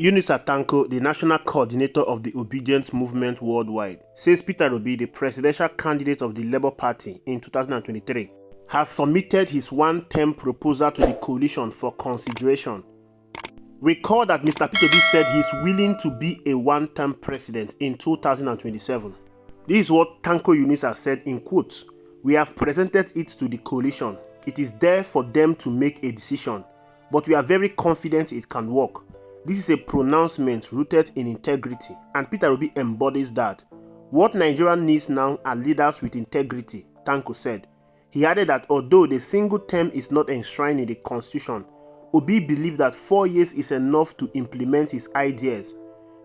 Eunice Atiku, the national coordinator of the obedience movement worldwide, says Peter Obi, the presidential candidate of the Labour Party in 2023, has submitted his one-term proposal to the coalition for consideration. Recall that Mr. Peter Obi said he's willing to be a one-term president in 2027. This is what Tanko Eunice has said in quotes. "We have presented it to the coalition. It is there for them to make a decision, but we are very confident it can work. This is a pronouncement rooted in integrity, and Peter Obi embodies that. What Nigeria needs now are leaders with integrity," Tanko said. He added that although the single term is not enshrined in the constitution, Obi believes that 4 years is enough to implement his ideas.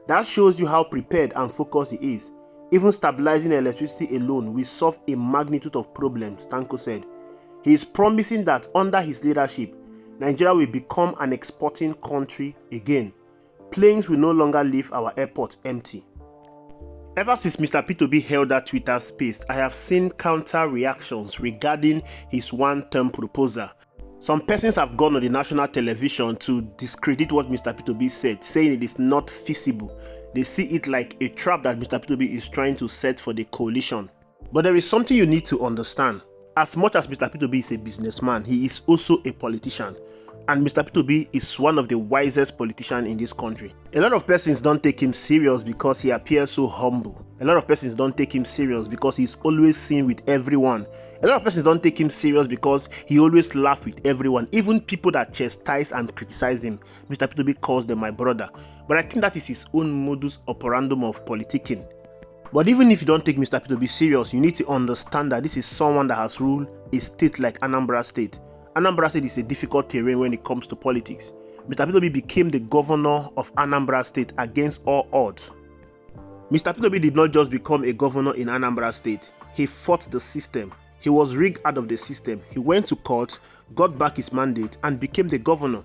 That shows you how prepared and focused he is. Even stabilizing electricity alone will solve a magnitude of problems, Tanko said. He is promising that under his leadership, Nigeria will become an exporting country again. Planes will no longer leave our airport empty. Ever since Mr. Peter Obi held that Twitter space, I have seen counter reactions regarding his one-term proposal. Some persons have gone on the national television to discredit what Mr. Peter Obi said, saying it is not feasible. They see it like a trap that Mr. Peter Obi is trying to set for the coalition. But there is something you need to understand. As much as Mr. Peter Obi is a businessman, he is also a politician. And Mr. Peter Obi is one of the wisest politicians in this country. A lot of persons don't take him serious because he appears so humble. A lot of persons don't take him serious because he's always seen with everyone. A lot of persons don't take him serious because he always laughs with everyone. Even people that chastise and criticize him, Mr. Peter Obi calls them my brother. But I think that is his own modus operandum of politicking. But even if you don't take Mr. Peter Obi serious, you need to understand that this is someone that has ruled a state like Anambra State. Anambra State is a difficult terrain when it comes to politics. Mr. Peter Obi became the governor of Anambra State against all odds. Mr. Peter Obi did not just become a governor in Anambra State. He fought the system. He was rigged out of the system. He went to court, got back his mandate, and became the governor.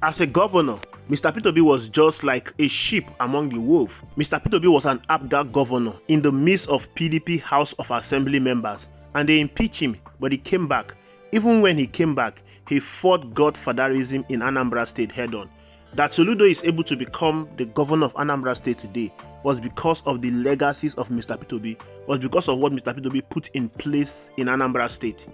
As a governor, Mr. Peter Obi was just like a sheep among the wolves. Mr. Peter Obi was an abject governor in the midst of PDP House of Assembly members, and they impeached him, but he came back. Even when he came back, he fought godfatherism in Anambra State head-on. That Soludo is able to become the governor of Anambra State today was because of the legacies of Mr. Peter Obi, was because of what Mr. Peter Obi put in place in Anambra State.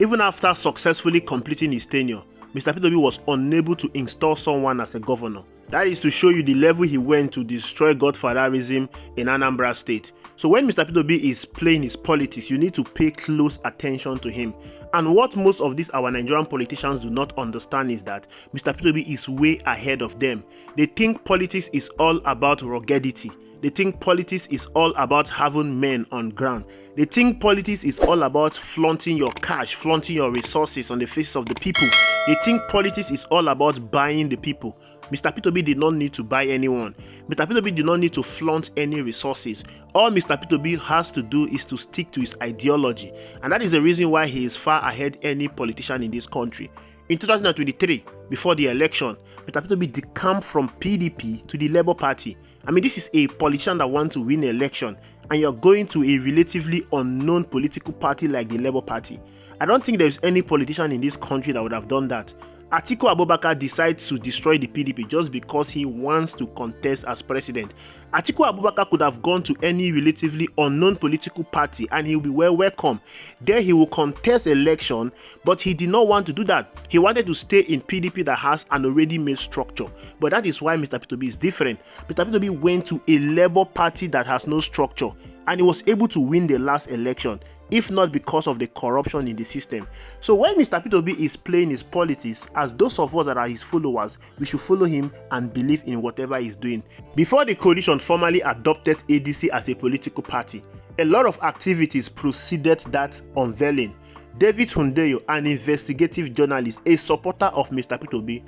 Even after successfully completing his tenure, Mr. Peter Obi was unable to install someone as a governor. That is to show you the level he went to destroy godfatherism in Anambra State. So when Mr. Peter Obi is playing his politics, you need to pay close attention to him. And what most of these our Nigerian politicians do not understand is that Mr. Peter Obi is way ahead of them. They think politics is all about ruggedity. They think politics is all about having men on ground. They think politics is all about flaunting your cash, flaunting your resources on the faces of the people. They think politics is all about buying the people. Mr. Peter Obi did not need to buy anyone. Mr. Peter Obi did not need to flaunt any resources. All Mr. Peter Obi has to do is to stick to his ideology. And that is the reason why he is far ahead any politician in this country. In 2023, before the election, Mr. Peter Obi decamped from PDP to the Labour Party. I mean, this is a politician that wants to win an election, and you're going to a relatively unknown political party like the Labour Party. I don't think there's any politician in this country that would have done that. Atiku Abubakar decides to destroy the PDP just because he wants to contest as president. Atiku Abubakar could have gone to any relatively unknown political party and he will be well welcome. There he will contest election, but he did not want to do that. He wanted to stay in PDP that has an already made structure. But that is why Mr. Peter Obi is different. Mr. Peter Obi went to a Labour Party that has no structure and he was able to win the last election, if not because of the corruption in the system. So when Mr. Peter Obi is playing his politics, as those of us that are his followers, we should follow him and believe in whatever he's doing. Before the coalition formally adopted ADC as a political party, a lot of activities preceded that unveiling. David Hundeyo, an investigative journalist, a supporter of Mr. Peter Obi,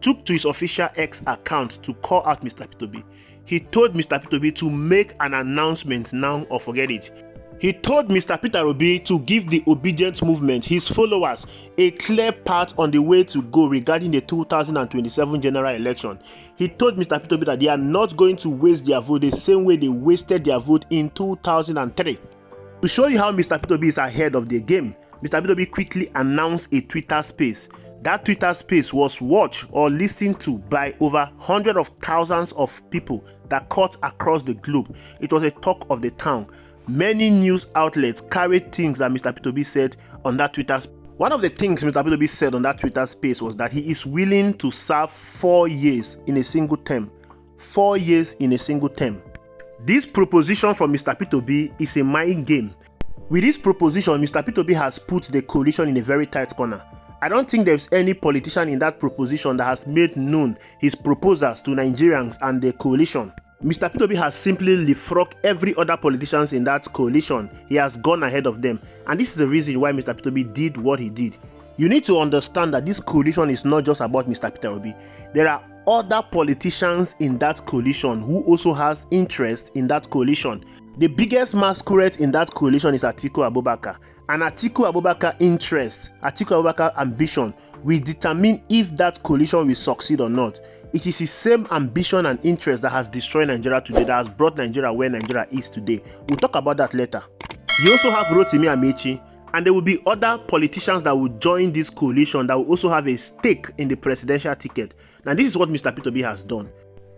took to his official X account to call out Mr. Peter Obi. He told Mr. Peter Obi to make an announcement now or forget it. He told Mr. Peter Obi to give the obedience movement, his followers, a clear path on the way to go regarding the 2027 general election. He told Mr. Peter Obi that they are not going to waste their vote the same way they wasted their vote in 2003. To show you how Mr. Peter Obi is ahead of the game, Mr. Peter Obi quickly announced a Twitter space That Twitter space was watched or listened to by over hundreds of thousands of people that cut across the globe. It was a talk of the town. Many news outlets carried things that Mr. P2B said on that Twitter space. One of the things Mr. P2B said on that Twitter space was that he is willing to serve 4 years in a single term. 4 years in a single term. This proposition from Mr. P2B is a mind game. With this proposition, Mr. P2B has put the coalition in a very tight corner. I don't think there's any politician in that proposition that has made known his proposals to Nigerians and the coalition. Mr. P2B has simply leapfrogged every other politician in that coalition. He has gone ahead of them. And this is the reason why Mr. P2B did what he did. You need to understand that this coalition is not just about Mr. P2B. There are other politicians in that coalition who also has interest in that coalition. The biggest masquerade in that coalition is Atiku Abubakar. And Atiku Abubakar interest, Atiku Abubakar ambition will determine if that coalition will succeed or not. It is his same ambition and interest that has destroyed Nigeria today, that has brought Nigeria where Nigeria is today. We'll talk about that later. You also have Rotimi Amechi, and there will be other politicians that will join this coalition that will also have a stake in the presidential ticket. Now, this is what Mr. P2B has done.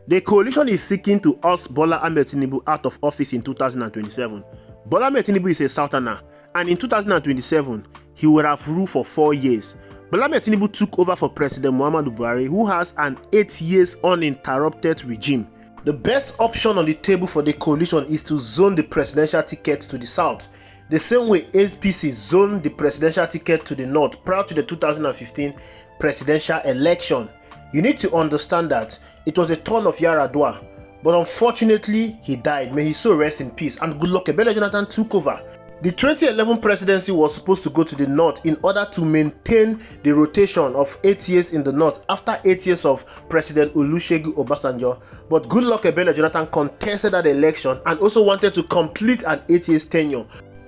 The coalition is seeking to oust Bola Ahmed Tinubu out of office in 2027. Bola Ahmed Tinubu is a Southerner, and in 2027, he will have ruled for 4 years. Bola Ahmed Tinubu took over for President Muhammadu Buhari, who has an 8 years uninterrupted regime. The best option on the table for the coalition is to zone the presidential ticket to the south, the same way APC zoned the presidential ticket to the north prior to the 2015 presidential election. You need to understand that it was the turn of Yar'Adua, but unfortunately he died. May his soul rest in peace. And Goodluck Ebele Jonathan took over. The 2011 presidency was supposed to go to the north in order to maintain the rotation of 8 years in the north after 8 years of President Olusegun Obasanjo. But Goodluck Ebele Jonathan contested that election and also wanted to complete an 8 years tenure.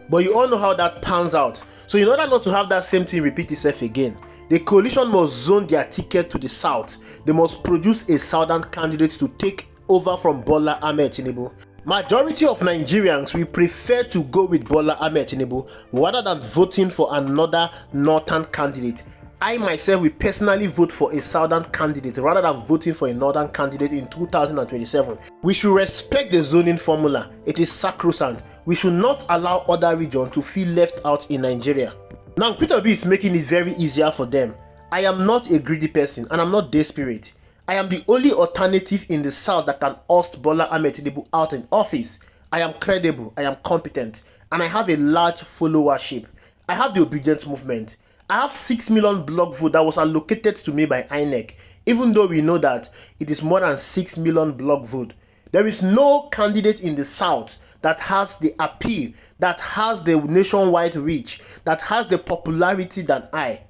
But you all know how that pans out. So in order not to have that same thing repeat itself again, the coalition must zone their ticket to the south. They must produce a southern candidate to take over from Bola Ahmed Tinubu. Majority of Nigerians will prefer to go with Bola Ahmed Tinubu rather than voting for another northern candidate. I myself will personally vote for a southern candidate rather than voting for a northern candidate in 2027. We should respect the zoning formula. It is sacrosanct. We should not allow other regions to feel left out in Nigeria. Now, P2B is making it very easier for them. I am not a greedy person and I'm not desperate. I am the only alternative in the south that can oust Bola Ahmed Tinubu out in office. I am credible, I am competent, and I have a large followership. I have the obedient movement. I have 6 million block vote that was allocated to me by INEC, even though we know that it is more than 6 million block vote. There is no candidate in the south that has the appeal, that has the nationwide reach, that has the popularity than I.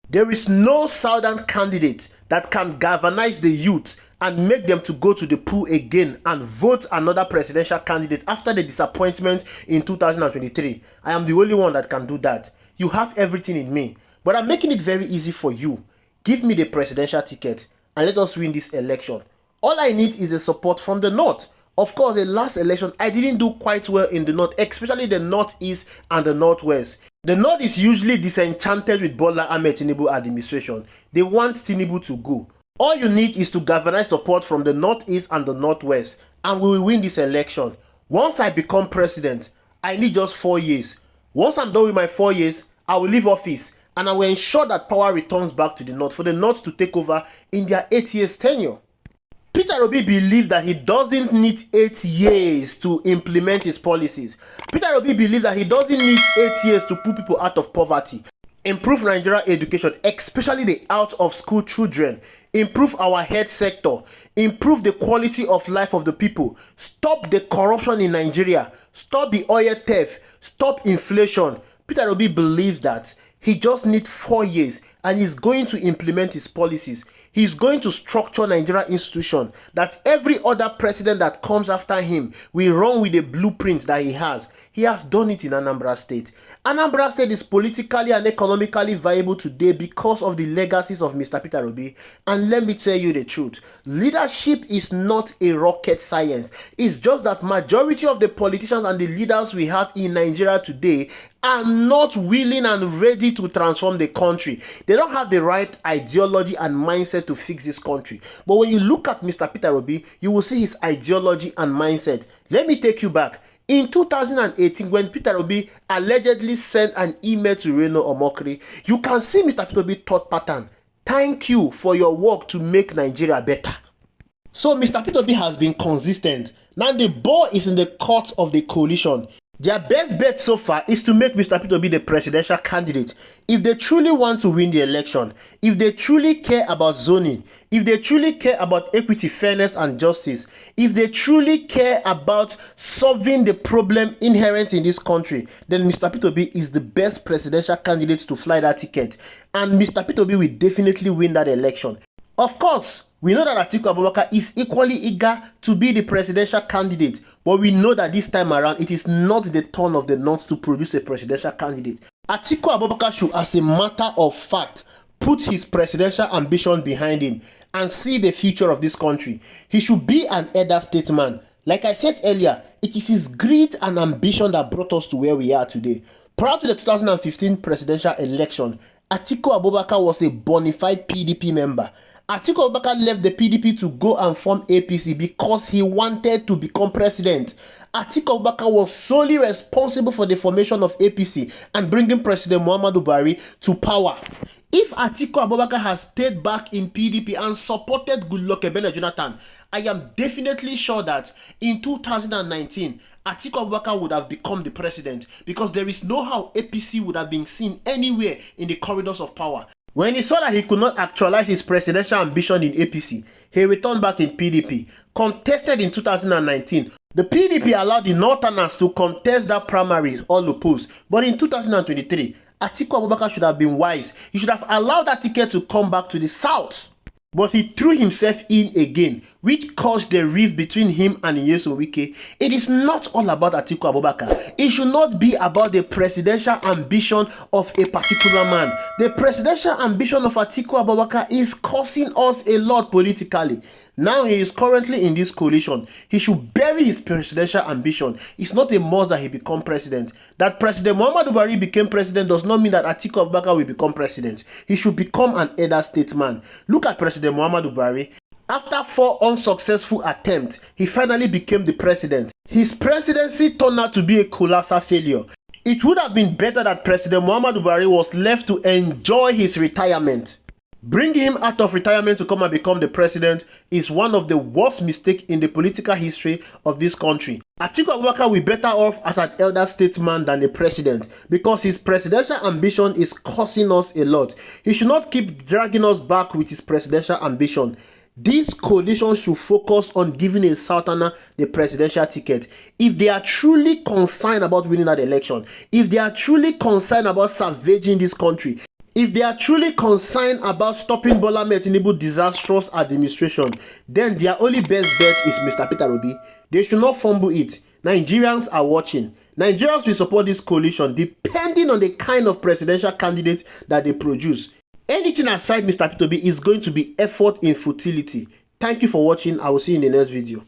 There is no southern candidate that can galvanize the youth and make them to go to the poll again and vote another presidential candidate after the disappointment in 2023. I am the only one that can do that. You have everything in me, but I'm making it very easy for you. Give me the presidential ticket and let us win this election. All I need is the support from the north. Of course, the last election, I didn't do quite well in the north, especially the northeast and the northwest. The north is usually disenchanted with Bola Ahmed Tinubu administration. They want Tinubu to go. All you need is to galvanize support from the northeast and the northwest, and we will win this election. Once I become president, I need just 4 years. Once I'm done with my 4 years, I will leave office, and I will ensure that power returns back to the north for the north to take over in their 8 years tenure. Peter Obi believes that he doesn't need 8 years to implement his policies. Peter Obi believes that he doesn't need 8 years to put people out of poverty, improve Nigeria education, especially the out-of-school children, improve our health sector, improve the quality of life of the people, stop the corruption in Nigeria, stop the oil theft, stop inflation. Peter Obi believes that he just needs 4 years and he's going to implement his policies. He's going to structure Nigeria institution that every other president that comes after him will run with the blueprint that he has. He has done it in Anambra State. Anambra State is politically and economically viable today because of the legacies of Mr. Peter Obi. And let me tell you the truth. Leadership is not a rocket science. It's just that majority of the politicians and the leaders we have in Nigeria today are not willing and ready to transform the country. They don't have the right ideology and mindset to fix this country. But when you look at Mr. Peter Obi, you will see his ideology and mindset. Let me take you back. In 2018, when Peter Obi allegedly sent an email to Reno Omokri, you can see Mr. Peter Obi's thought pattern. Thank you for your work to make Nigeria better. So Mr. Peter Obi has been consistent. Now the ball is in the court of the coalition. Their best bet so far is to make Mr. Peter Obi the presidential candidate. If they truly want to win the election, if they truly care about zoning, if they truly care about equity, fairness and justice, if they truly care about solving the problem inherent in this country, then Mr. Peter Obi is the best presidential candidate to fly that ticket. And Mr. Peter Obi will definitely win that election. Of course, we know that Atiku Abubakar is equally eager to be the presidential candidate, but we know that this time around, it is not the turn of the North to produce a presidential candidate. Atiku Abubakar should, as a matter of fact, put his presidential ambition behind him and see the future of this country. He should be an elder statesman. Like I said earlier, it is his greed and ambition that brought us to where we are today. Prior to the 2015 presidential election, Atiku Abubakar was a bona fide PDP member. Atiku Abubakar left the PDP to go and form APC because he wanted to become president. Atiku Abubakar was solely responsible for the formation of APC and bringing President Muhammadu Buhari to power. If Atiku Abubakar has stayed back in PDP and supported Goodluck Ebele Jonathan, I am definitely sure that in 2019, Atiku Abubakar would have become the president because there is no how APC would have been seen anywhere in the corridors of power. When he saw that he could not actualize his presidential ambition in APC, he returned back in PDP, contested in 2019. The PDP allowed the Northerners to contest that primary all opposed, but in 2023, Atiku Abubakar should have been wise. He should have allowed that ticket to come back to the South. But he threw himself in again, which caused the rift between him and Nyesom Wike. It is not all about Atiku Abubakar. It should not be about the presidential ambition of a particular man. The presidential ambition of Atiku Abubakar is costing us a lot politically. Now he is currently in this coalition. He should bury his presidential ambition. It's not a must that he become president. That President Muhammadu Buhari became president does not mean that Atiku Abubakar will become president. He should become an elder statesman. Look at President Muhammadu Buhari. After 4 unsuccessful attempts, he finally became the president. His presidency turned out to be a colossal failure. It would have been better that President Muhammadu Buhari was left to enjoy his retirement. Bringing him out of retirement to come and become the president is one of the worst mistakes in the political history of this country. Atiku Abubakar will be better off as an elder statesman than a president because his presidential ambition is costing us a lot. He should not keep dragging us back with his presidential ambition. This coalition should focus on giving a Southerner the presidential ticket. If they are truly concerned about winning that election, if they are truly concerned about salvaging this country, if they are truly concerned about stopping Bola Ahmed Tinubu's disastrous administration, then their only best bet is Mr. Peter Obi. They should not fumble it. Nigerians are watching. Nigerians will support this coalition depending on the kind of presidential candidate that they produce. Anything aside Mr. Peter Obi is going to be effort in futility. Thank you for watching. I will see you in the next video.